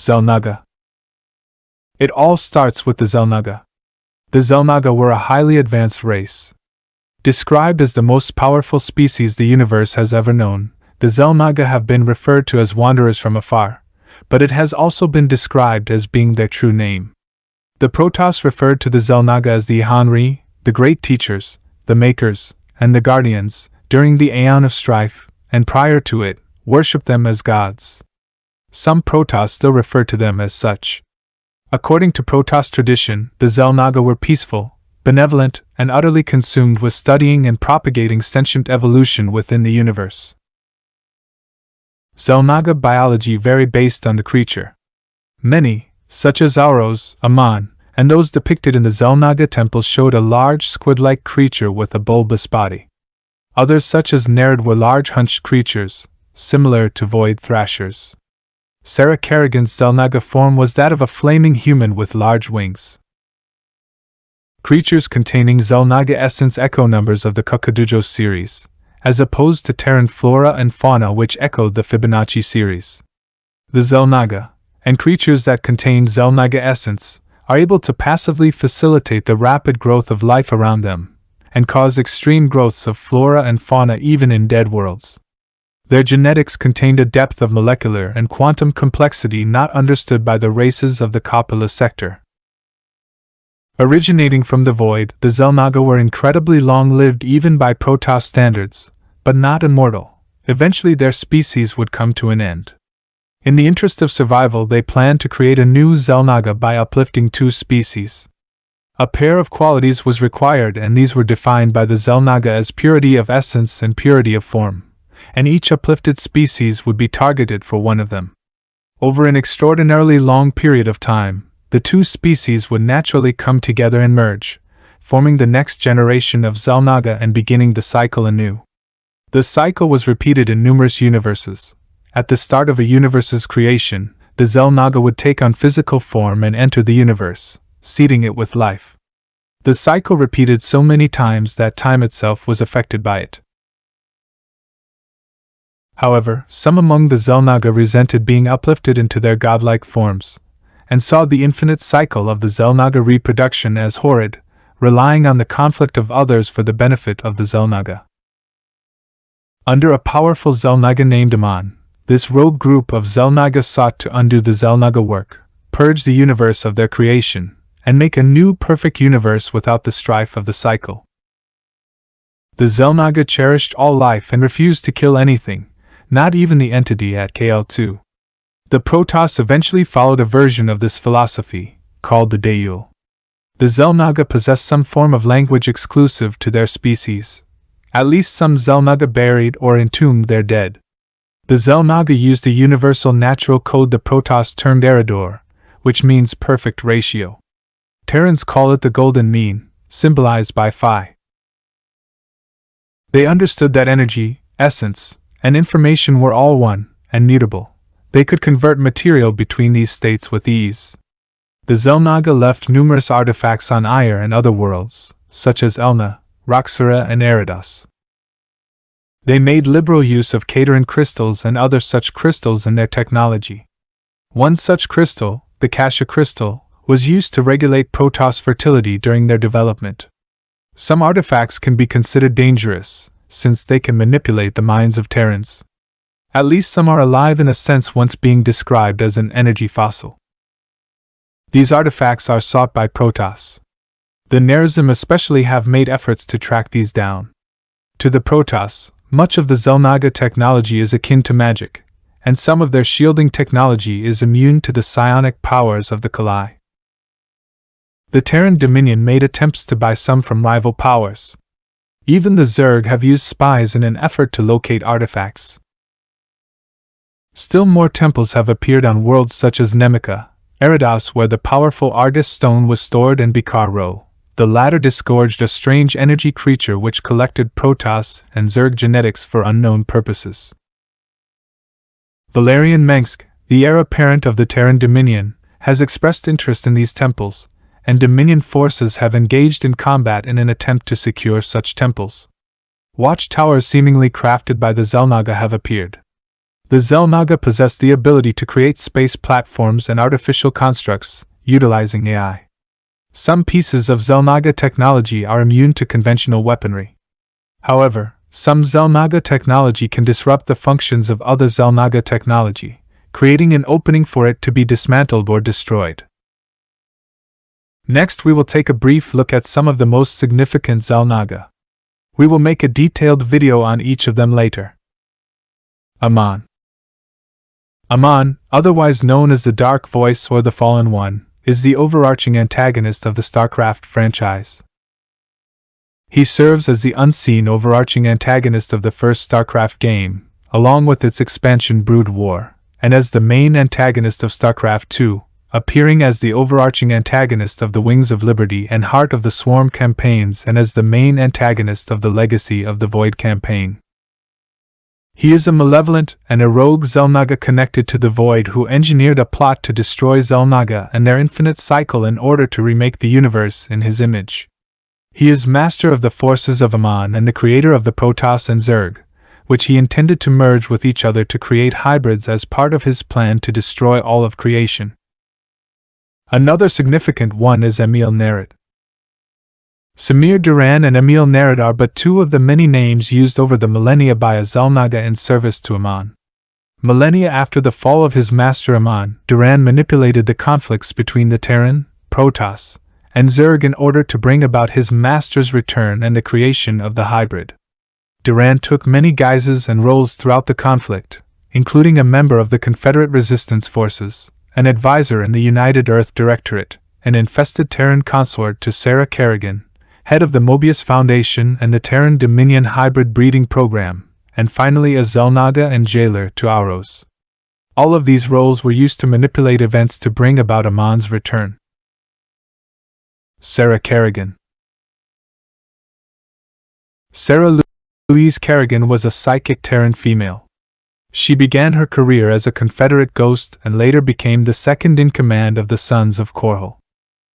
Xel'Naga. It all starts with the Xel'Naga. The Xel'Naga were a highly advanced race. Described as the most powerful species the universe has ever known, the Xel'Naga have been referred to as wanderers from afar, but it has also been described as being their true name. The Protoss referred to the Xel'Naga as the Ihanri, the Great Teachers, the Makers, and the Guardians, during the Aeon of Strife, and prior to it, worshipped them as gods. Some Protoss still refer to them as such. According to Protoss tradition, the Xel'Naga were peaceful, benevolent, and utterly consumed with studying and propagating sentient evolution within the universe. Xel'Naga biology varied based on the creature. Many, such as Auros, Amon, and those depicted in the Xel'Naga temples showed a large squid-like creature with a bulbous body. Others such as Nereid were large hunched creatures, similar to void thrashers. Sarah Kerrigan's Xel'Naga form was that of a flaming human with large wings. Creatures containing Xel'Naga essence echo numbers of the Kakadujo series, as opposed to Terran flora and fauna which echoed the Fibonacci series. The Xel'Naga, and creatures that contain Xel'Naga essence, are able to passively facilitate the rapid growth of life around them, and cause extreme growths of flora and fauna even in dead worlds. Their genetics contained a depth of molecular and quantum complexity not understood by the races of the Kapala sector. Originating from the void, the Xel'Naga were incredibly long-lived even by Protoss standards, but not immortal. Eventually their species would come to an end. In the interest of survival, they planned to create a new Xel'Naga by uplifting two species. A pair of qualities was required, and these were defined by the Xel'Naga as purity of essence and purity of form, and each uplifted species would be targeted for one of them. Over an extraordinarily long period of time, the two species would naturally come together and merge, forming the next generation of Xel'Naga and beginning the cycle anew. The cycle was repeated in numerous universes. At the start of a universe's creation, the Xel'Naga would take on physical form and enter the universe, seeding it with life. The cycle repeated so many times that time itself was affected by it. However, some among the Xel'Naga resented being uplifted into their godlike forms, and saw the infinite cycle of the Xel'Naga reproduction as horrid, relying on the conflict of others for the benefit of the Xel'Naga. Under a powerful Xel'Naga named Amon, this rogue group of Xel'Naga sought to undo the Xel'Naga work, purge the universe of their creation, and make a new perfect universe without the strife of the cycle. The Xel'Naga cherished all life and refused to kill anything, not even the entity at KL2. The Protoss eventually followed a version of this philosophy, called the Deul. The Xel'Naga possessed some form of language exclusive to their species. At least some Xel'Naga buried or entombed their dead. The Xel'Naga used a universal natural code the Protoss termed Eridor, which means perfect ratio. Terrans call it the golden mean, symbolized by phi. They understood that energy, essence, and information were all one, and mutable. They could convert material between these states with ease. The Xel'Naga left numerous artifacts on Aiur and other worlds, such as Elna, Roxura, and Eridos. They made liberal use of Cateran crystals and other such crystals in their technology. One such crystal, the Kasha crystal, was used to regulate Protoss fertility during their development. Some artifacts can be considered dangerous, since they can manipulate the minds of Terrans. At least some are alive in a sense, once being described as an energy fossil. These artifacts are sought by Protoss. The Nerzim especially have made efforts to track these down. To the Protoss, much of the Xel'Naga technology is akin to magic, and some of their shielding technology is immune to the psionic powers of the Kali. The Terran Dominion made attempts to buy some from rival powers. Even the Zerg have used spies in an effort to locate artifacts. Still more temples have appeared on worlds such as Nemica, Eridos, where the powerful Argus stone was stored, and Bikar-Ro. The latter disgorged a strange energy creature which collected Protoss and Zerg genetics for unknown purposes. Valerian Mengsk, the heir apparent of the Terran Dominion, has expressed interest in these temples, and Dominion forces have engaged in combat in an attempt to secure such temples. Watchtowers seemingly crafted by the Xel'Naga have appeared. The Xel'Naga possess the ability to create space platforms and artificial constructs, utilizing AI. Some pieces of Xel'Naga technology are immune to conventional weaponry. However, some Xel'Naga technology can disrupt the functions of other Xel'Naga technology, creating an opening for it to be dismantled or destroyed. Next, we will take a brief look at some of the most significant Xel'Naga. We will make a detailed video on each of them later. Amon. Amon, otherwise known as the Dark Voice or the Fallen One, is the overarching antagonist of the Starcraft franchise. He serves as the unseen overarching antagonist of the first Starcraft game, along with its expansion Brood War, and as the main antagonist of Starcraft 2, appearing as the overarching antagonist of the Wings of Liberty and Heart of the Swarm campaigns and as the main antagonist of the Legacy of the Void campaign. He is a malevolent and a rogue Xel'Naga connected to the Void who engineered a plot to destroy Xel'Naga and their infinite cycle in order to remake the universe in his image. He is master of the forces of Amon and the creator of the Protoss and Zerg, which he intended to merge with each other to create hybrids as part of his plan to destroy all of creation. Another significant one is Emil Nerid. Samir Duran and Emil Nerid are but two of the many names used over the millennia by a Xel'Naga in service to Amon. Millennia after the fall of his master Amon, Duran manipulated the conflicts between the Terran, Protoss, and Zerg in order to bring about his master's return and the creation of the hybrid. Duran took many guises and roles throughout the conflict, including a member of the Confederate Resistance Forces, an advisor in the United Earth Directorate, an infested Terran consort to Sarah Kerrigan, head of the Mobius Foundation and the Terran Dominion Hybrid Breeding Program, and finally a Xel'Naga and jailer to Auros. All of these roles were used to manipulate events to bring about Amon's return. Sarah Kerrigan. Sarah Louise Kerrigan was a psychic Terran female. She began her career as a Confederate ghost and later became the second-in-command of the Sons of Korhal.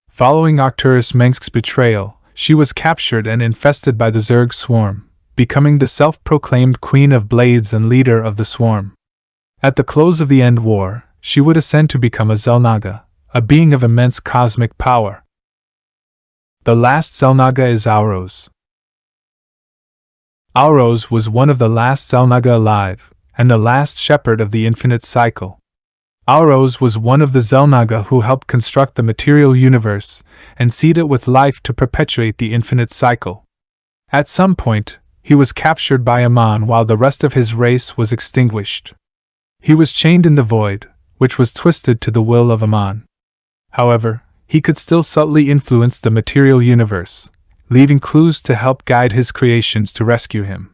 Following Arcturus Mengsk's betrayal, she was captured and infested by the Zerg swarm, becoming the self-proclaimed Queen of Blades and leader of the swarm. At the close of the End War, she would ascend to become a Xel'Naga, a being of immense cosmic power. The last Xel'Naga is Auros. Auros was one of the last Xel'Naga alive, and the last shepherd of the infinite cycle. Auros was one of the Xel'Naga who helped construct the material universe and seed it with life to perpetuate the infinite cycle. At some point, he was captured by Amon while the rest of his race was extinguished. He was chained in the void, which was twisted to the will of Amon. However, he could still subtly influence the material universe, leaving clues to help guide his creations to rescue him.